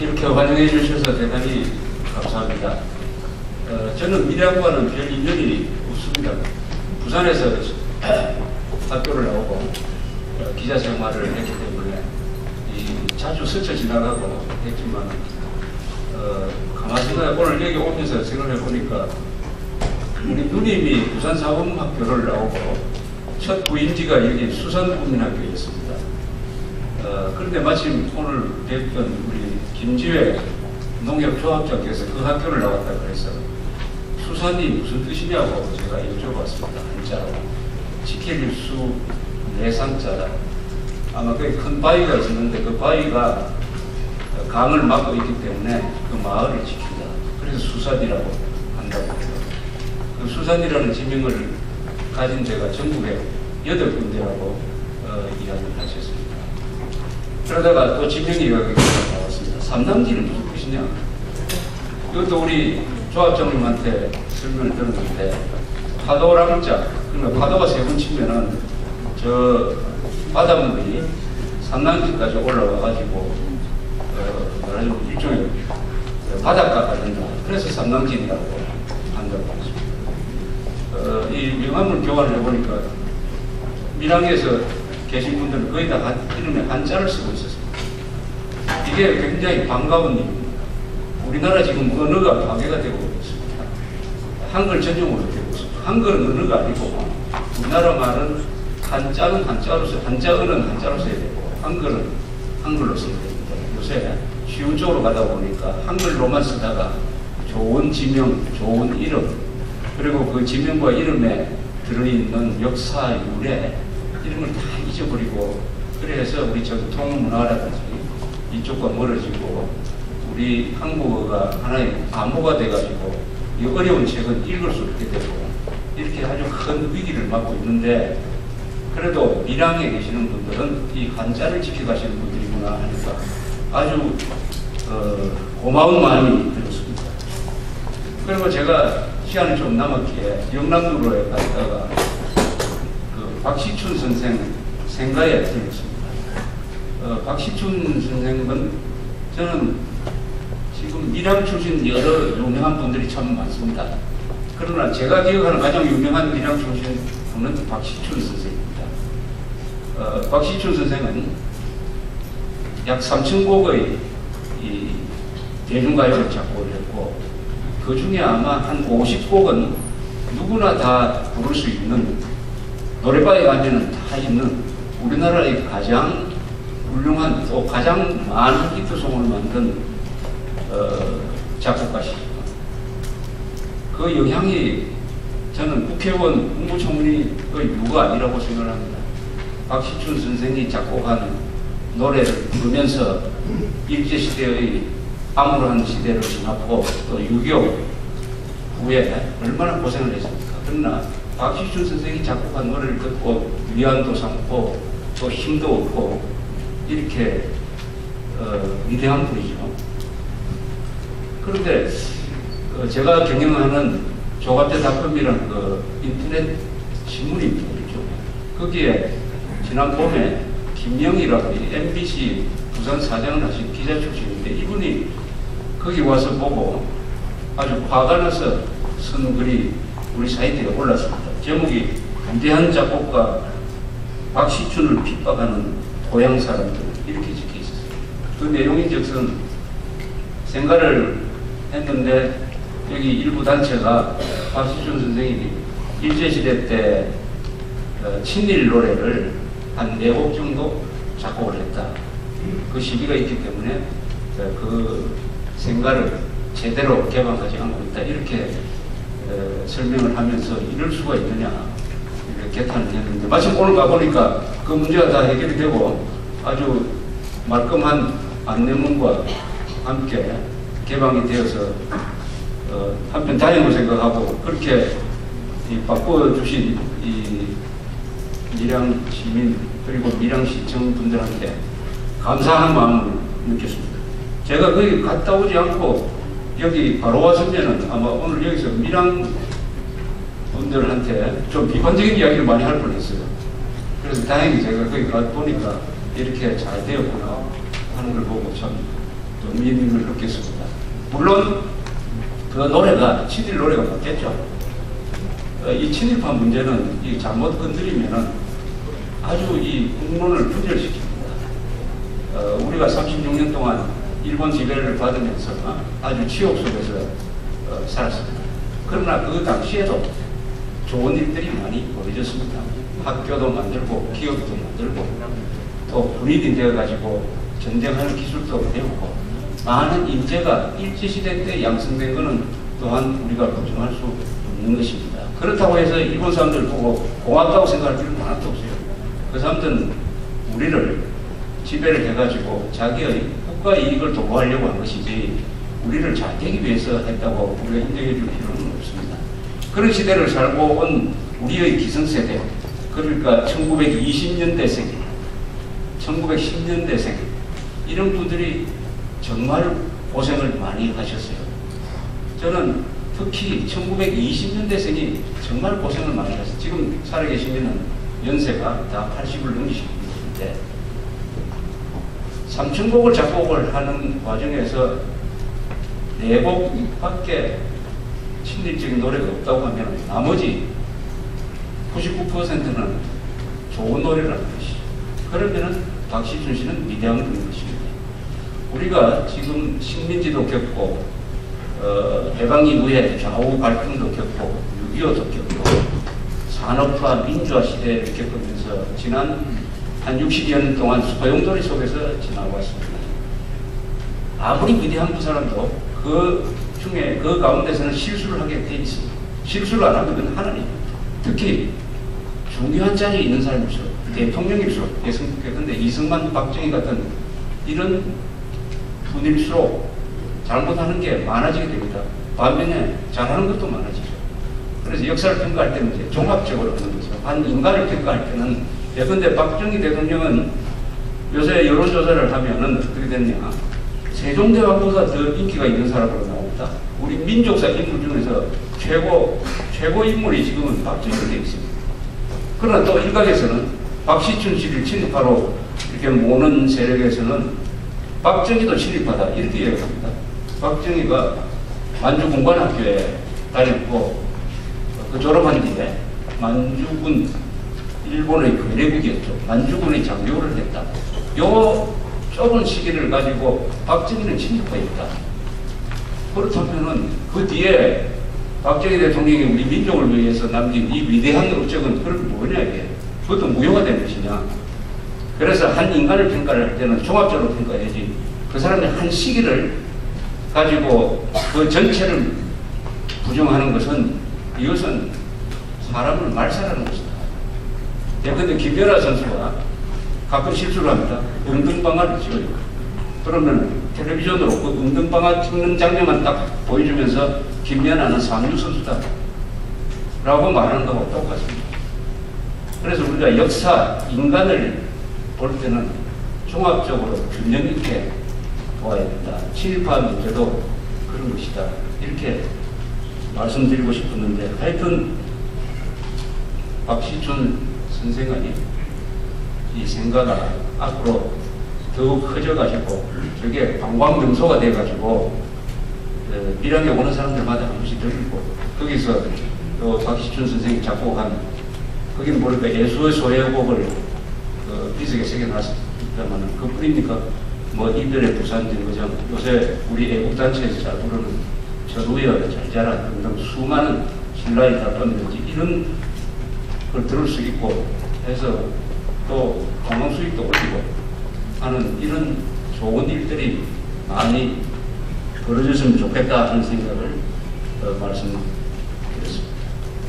이렇게 환영해 주셔서 대단히 감사합니다. 저는 밀양과는 별 인연이 없습니다. 부산에서 학교를 나오고 기자 생활을 했기 때문에 자주 스쳐 지나가고 했지만 가만히 오늘 여기 오면서 생각해 보니까 우리 누님이 부산사범학교를 나오고 첫 부임지가 여기 수산국민학교였습니다. 그런데 마침 오늘 뵙던 우리 김지회 농협조합장께서 그 학교를 나왔다 그래서 수산이 무슨 뜻이냐고 제가 여쭤봤습니다. 한자로 지킬 수 내산자, 아마 거기 큰 바위가 있었는데 그 바위가 강을 막고 있기 때문에 그 마을을 지킨다. 그래서 수산이라고 한다고 해요. 그 수산이라는 지명을 가진 데가 전국에 8군데라고 이야기를 하셨습니다. 그러다가 또 지명이 여기 나왔습니다. 삼남지는 무슨 뜻이냐? 이것도 우리 조합장님한테 설명을 들었는데 파도랑자, 그러면 파도가 3번 치면은 저 바닷물이 삼남지까지 올라와가지고 말하자면 일종의 바닷가가 된다. 그래서 삼남진이라고 한다고 했습니다. 이 명함을 교환을 해보니까 밀양에서 계신 분들은 거의 다 이름에 한자를 쓰고 있었습니다. 이게 굉장히 반가운 일입니다. 우리나라 지금 언어가 파괴가 되고 있습니다. 한글 전용으로 되고 있습니다. 한글은 언어가 아니고 우리나라 말은 한자는 한자로서, 한자어는 한자로 써야 되고 한글은 한글로 써야 됩니다. 요새 쉬운 쪽으로 가다 보니까 한글로만 쓰다가 좋은 지명, 좋은 이름, 그리고 그 지명과 이름에 들어있는 역사, 유래 이런 걸 다 잊어버리고 그래서 우리 전통 문화라든지 이쪽과 멀어지고 우리 한국어가 하나의 암호가 돼가지고 이 어려운 책은 읽을 수 없게 되고 이렇게 아주 큰 위기를 맞고 있는데 그래도 밀양에 계시는 분들은 이 한자를 지켜가시는 분들이구나 하니까 아주 고마운 마음이 들었습니다. 그리고 제가 시간이 좀 남았기에 영남로에 갔다가 그 박시춘 선생 생가에 들렸습니다. 박시춘 선생은 저는 지금 밀양 출신 여러 유명한 분들이 참 많습니다. 그러나 제가 기억하는 가장 유명한 밀양 출신 분은 박시춘 선생입니다. 박시춘 선생은 약 3,000곡의 이 대중가요를 작곡을 했고 그 중에 아마 한 50곡은 누구나 다 부를 수 있는 노래방에 가면은 다 있는 우리나라의 가장 훌륭한 또 가장 많은 히트송을 만든 작곡가시죠. 그 영향이 저는 국회의원 국무총리의 유가 아니라고 생각을 합니다. 박시춘 선생이 작곡한 노래를 부르면서 일제시대의 암울한 시대를 지났고 또 6.25 후에 얼마나 고생을 했습니까? 그러나 박시춘 선생이 작곡한 노래를 듣고 위안도 삼고 또 힘도 얻고 이렇게 위대한 분이죠. 그런데 제가 경영하는 조갑대닷컴이라는 그 인터넷 신문이 있죠. 거기에 지난 봄에 김영희라고 MBC 부산 사장을 하신 기자 출신인데 이분이 거기 와서 보고 아주 화가 나서 쓴 글이 우리 사이트에 올랐습니다. 제목이 위대한 작곡가 박시춘을 핍박하는 고향 사람들 이렇게 적혀 있었어요. 그 내용인즉슨 생각을 했는데 여기 일부 단체가 박시춘 선생님이 일제시대 때 친일 노래를 한 4곡 정도 작곡을 했다. 그 시기가 있기 때문에 그 생가를 제대로 개방하지 않고 있다. 이렇게 설명을 하면서 이럴 수가 있느냐 이렇게 개탄을 했는데 마침 오늘 가보니까 그 문제가 다 해결이 되고 아주 말끔한 안내문과 함께 개방이 되어서 한편 다행으로 생각하고 그렇게 바꿔주신 이 밀양 시민 그리고 밀양시청 분들한테 감사한 마음을 느꼈습니다. 제가 거기 갔다 오지 않고 여기 바로 왔으면은 아마 오늘 여기서 밀양 분들한테 좀 비판적인 이야기를 많이 할 뻔했어요. 그래서 다행히 제가 거기 가 보니까 이렇게 잘 되었구나 하는 걸 보고 참 또 의미를 느꼈습니다. 물론 그 노래가 친일 노래가 맞겠죠. 이 친일파 문제는 이 잘못 건드리면은 아주 이 국론을 분열시킵니다. 우리가 36년 동안 일본 지배를 받으면서 아주 치욕 속에서 살았습니다. 그러나 그 당시에도 좋은 일들이 많이 벌어졌습니다. 학교도 만들고 기업도 만들고 또 군인이 되어가지고 전쟁하는 기술도 배우고 많은 인재가 일제시대 때 양성된 것은 또한 우리가 부정할 수 없는 것입니다. 그렇다고 해서 일본 사람들 보고 고맙다고 생각할 필요는 하나도 없어요. 그 사람들은 우리를 지배를 해가지고 자기의 국가 이익을 도모하려고 한 것이지 우리를 잘 되기 위해서 했다고 우리가 인정해 줄 필요는 없습니다. 그런 시대를 살고 온 우리의 기성세대, 그러니까 1920년대생, 1910년대생 이런 분들이 정말 고생을 많이 하셨어요. 저는 특히 1920년대생이 정말 고생을 많이 했어요. 지금 살아계시면 연세가 다 80을 넘기시고 있는데 삼천곡을 작곡을 하는 과정에서 4곡밖에 친일적인 노래가 없다고 하면 나머지 99%는 좋은 노래라는 것이죠. 그러면은 박시춘 씨는 위대한 것입니다. 우리가 지금 식민지도 겪고 해방 이후에 좌우 갈등도 겪고 6.25도 겪고 산업화 민주화 시대를 겪으면서 지난 한 60여 년 동안 소용돌이 속에서 지나왔습니다. 아무리 위대한 그 사람도 그 중에 그 가운데서는 실수를 하게 돼 있습니다. 실수를 안 하면 하나님, 특히 중요한 자리에 있는 사람일수록 대통령일수록 대선국회건데 이승만, 박정희 같은 이런 분일수록 잘못하는 게 많아지게 됩니다. 반면에 잘하는 것도 많아지죠. 그래서 역사를 평가할 때는 이제 종합적으로 하는 거죠. 한 인간을 평가할 때는 예컨대 박정희 대통령은 요새 여론조사를 하면은 어떻게 됐냐. 세종대왕보다 더 인기가 있는 사람으로 나옵니다. 우리 민족사 인물 중에서 최고 인물이 지금은 박정희가 되어 있습니다. 그러나 또 일각에서는 박시춘 씨를 친일파로 이렇게 모는 세력에서는 박정희도 친일파다 이렇게 이야기합니다. 박정희가 만주공관학교에 다녔고 그 졸업한 뒤에 만주군 일본의 괴뢰국이었죠. 만주군의 장교를 했다. 요 좁은 시기를 가지고 박정희는 친일파였다. 그렇다면은 그 뒤에 박정희 대통령이 우리 민족을 위해서 남긴 이 위대한 업적은 그럼 뭐냐 이게. 그것도 무효가 된 것이냐. 그래서 한 인간을 평가를 할 때는 종합적으로 평가해야지 그 사람의 한 시기를 가지고 그 전체를 부정하는 것은 이것은 사람을 말살하는 것이다. 예컨대 김연아 선수가 가끔 실수를 합니다. 응등방아를 찍어요. 그러면 텔레비전으로 그 응등방아 찍는 장면만 딱 보여주면서 김연아는 삼류 선수다 라고 말하는 거하고 똑같습니다. 그래서 우리가 역사, 인간을 볼 때는 종합적으로 균형 있게 보아야 된다. 친일파 문제도 그런 것이다. 이렇게 말씀드리고 싶었는데 하여튼 박시춘 선생이 이 생각이 앞으로 더욱 커져가지고 저게 관광명소가 돼가지고 밀양에 오는 사람들마다 한 번씩 들리고 거기서 또 박시춘 선생이 작곡한 거기는 모르니까 예수의 소회곡을 비석에 새겨놨습니다만 그뿐입니까? 뭐 이별의 부산된 거죠. 요새 우리 애국단체에서 잘 부르는 저루여 잘 자라 등등 수많은 신라의 달밤이든지 이런 걸 들을 수 있고 해서 또 관광 수익도 올리고 하는 이런 좋은 일들이 많이 벌어졌으면 좋겠다 하는 생각을 말씀드렸습니다.